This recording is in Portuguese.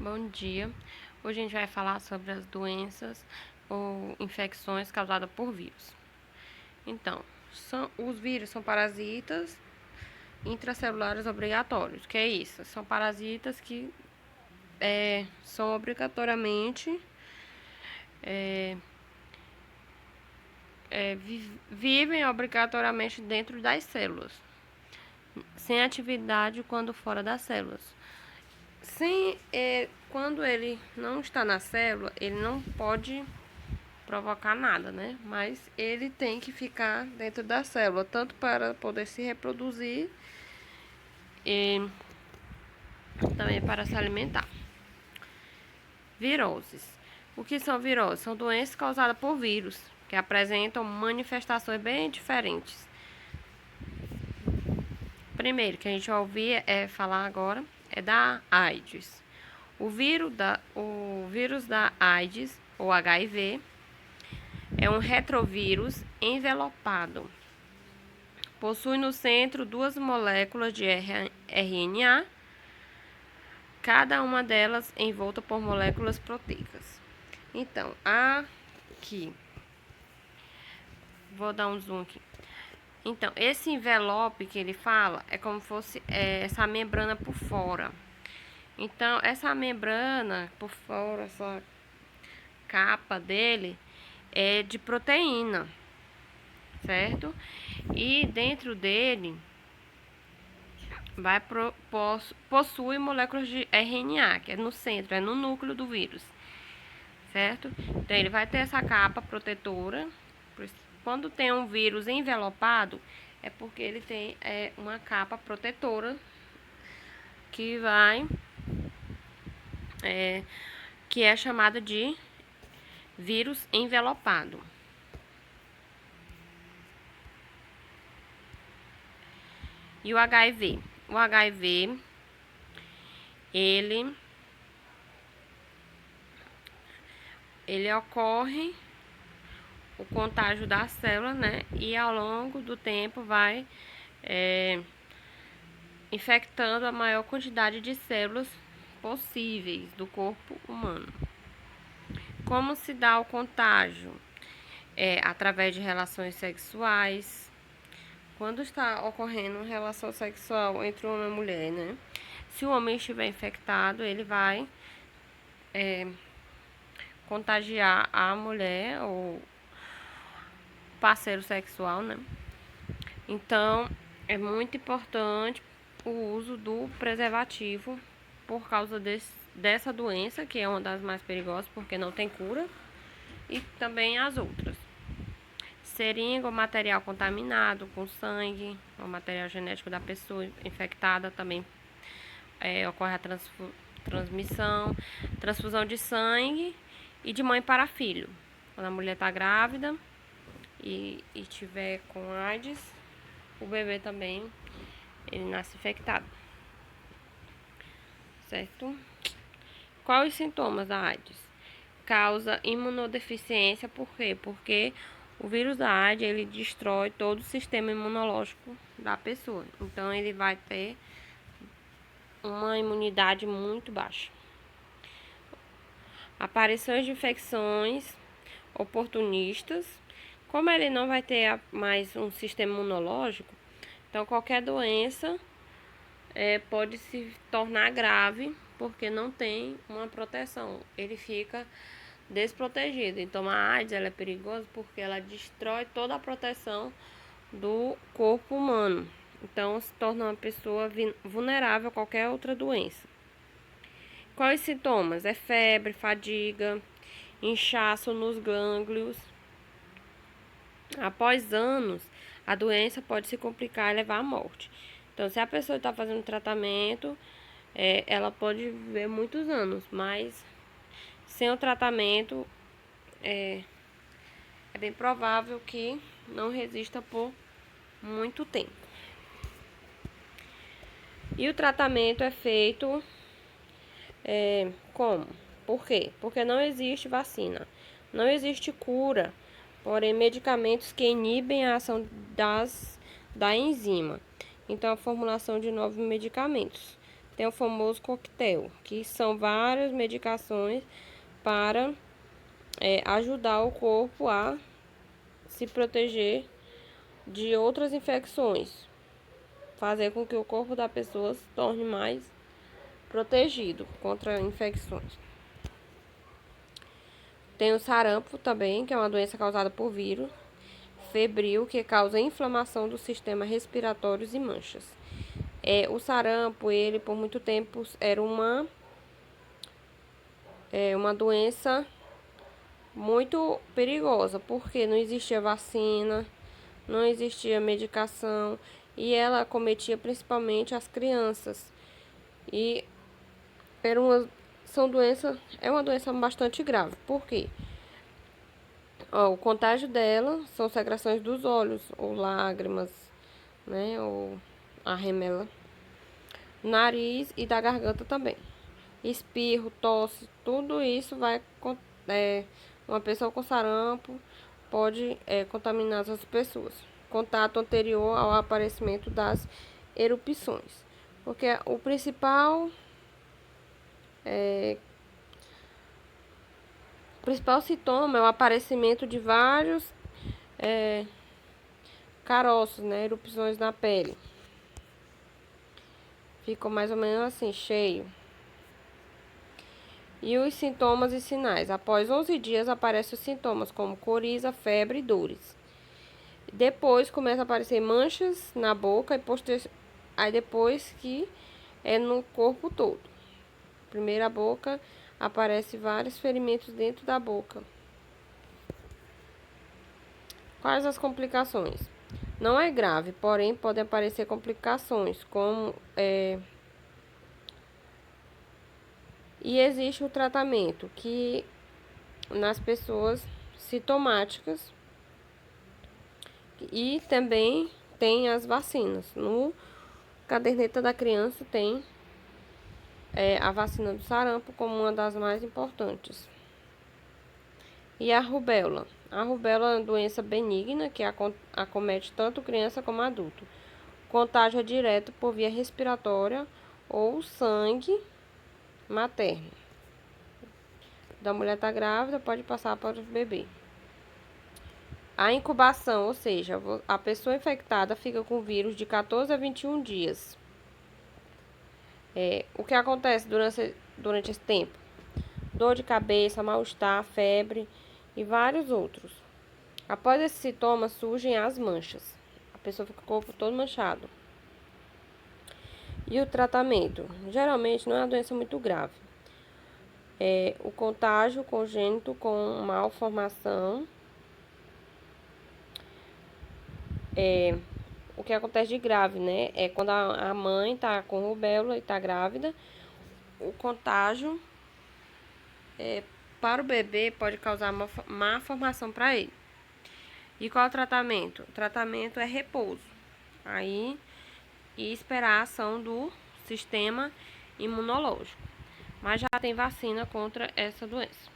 Bom dia. Hoje a gente vai falar sobre as doenças ou infecções causadas por vírus. Então, os vírus são parasitas intracelulares obrigatórios. Que é isso? São parasitas que são obrigatoriamente vivem obrigatoriamente dentro das células, sem atividade quando fora das células. Quando ele não está na célula, ele não pode provocar nada, né? Mas ele tem que ficar dentro da célula, tanto para poder se reproduzir e também para se alimentar. Viroses. O que são viroses? São doenças causadas por vírus, que apresentam manifestações bem diferentes. Primeiro que a gente vai ouvir falar agora é da AIDS. O vírus da AIDS, ou HIV, é um retrovírus envelopado. Possui no centro duas moléculas de RNA, cada uma delas envolta por moléculas proteicas. Então, aqui, vou dar um zoom aqui. Então, esse envelope que ele fala é como se fosse essa membrana por fora. Então, essa membrana por fora, essa capa dele, é de proteína, certo? E dentro dele possui moléculas de RNA, que é no centro, é no núcleo do vírus, certo? Então ele vai ter essa capa protetora. Quando tem um vírus envelopado, é porque ele tem uma capa protetora que que é chamada de vírus envelopado. E o HIV? O HIV, ele ocorre o contágio da célula, né? E ao longo do tempo vai infectando a maior quantidade de células possíveis do corpo humano. Como se dá o contágio? Através de relações sexuais. Quando está ocorrendo relação sexual entre homem e mulher, né? Se o homem estiver infectado, ele vai contagiar a mulher ou parceiro sexual, né? Então, é muito importante o uso do preservativo por causa dessa doença, que é uma das mais perigosas, porque não tem cura, e também as outras. Seringa ou material contaminado com sangue, ou material genético da pessoa infectada, também ocorre a transfusão de sangue e de mãe para filho. Quando a mulher está grávida e tiver com AIDS, o bebê também ele nasce infectado, certo? Quais os sintomas da AIDS? Causa imunodeficiência, por quê? Porque o vírus da AIDS, ele destrói todo o sistema imunológico da pessoa. Então, ele vai ter uma imunidade muito baixa. Aparições de infecções oportunistas. Como ele não vai ter mais um sistema imunológico, então qualquer doença pode se tornar grave porque não tem uma proteção. Ele fica desprotegido. Então a AIDS ela é perigosa porque ela destrói toda a proteção do corpo humano. Então se torna uma pessoa vulnerável a qualquer outra doença. Quais os sintomas? É febre, fadiga, inchaço nos gânglios. Após anos, a doença pode se complicar e levar à morte. Então, se a pessoa está fazendo tratamento, ela pode viver muitos anos, mas sem o tratamento é bem provável que não resista por muito tempo. E o tratamento é feito como? Por quê? Porque não existe vacina, não existe cura, porém medicamentos que inibem a ação da enzima. Então, a formulação de novos medicamentos tem o famoso coquetel, que são várias medicações para ajudar o corpo a se proteger de outras infecções, fazer com que o corpo da pessoa se torne mais protegido contra infecções. Tem o sarampo também, que é uma doença causada por vírus febril, que causa inflamação do sistema respiratório e manchas. O sarampo, ele por muito tempo era uma doença muito perigosa, porque não existia vacina, não existia medicação, e ela acometia principalmente as crianças. E é uma doença bastante grave. Por quê? O contágio dela são secreções dos olhos, ou lágrimas, né, ou a remela, nariz e da garganta também. Espirro, tosse, tudo isso uma pessoa com sarampo pode contaminar as outras pessoas. Contato anterior ao aparecimento das erupções. Porque o principal sintoma é o aparecimento de vários caroços, né, erupções na pele. Ficou mais ou menos assim, cheio. E os sintomas e sinais. Após 11 dias aparecem os sintomas como coriza, febre e dores. Depois começa a aparecer manchas na boca aí depois que é no corpo todo. Primeiro a boca, aparece vários ferimentos dentro da boca. Quais as complicações? Não é grave, porém podem aparecer complicações como e existe o tratamento que nas pessoas sintomáticas e também tem as vacinas. No caderneta da criança tem a vacina do sarampo como uma das mais importantes. E a rubéola? A rubéola é uma doença benigna que acomete tanto criança como adulto. Contágio é direto por via respiratória ou sangue materno. Da mulher está grávida, pode passar para o bebê. A incubação, ou seja, a pessoa infectada fica com o vírus de 14 a 21 dias. O que acontece durante esse tempo? Dor de cabeça, mal-estar, febre e vários outros. Após esses sintomas surgem as manchas. A pessoa fica com o corpo todo manchado. E o tratamento? Geralmente não é uma doença muito grave. O contágio congênito com malformação. O que acontece de grave, né? É quando a mãe tá com rubéola e tá grávida. O contágio para o bebê pode causar uma má formação para ele. E qual é o tratamento? O tratamento é repouso. Aí, e esperar a ação do sistema imunológico. Mas já tem vacina contra essa doença.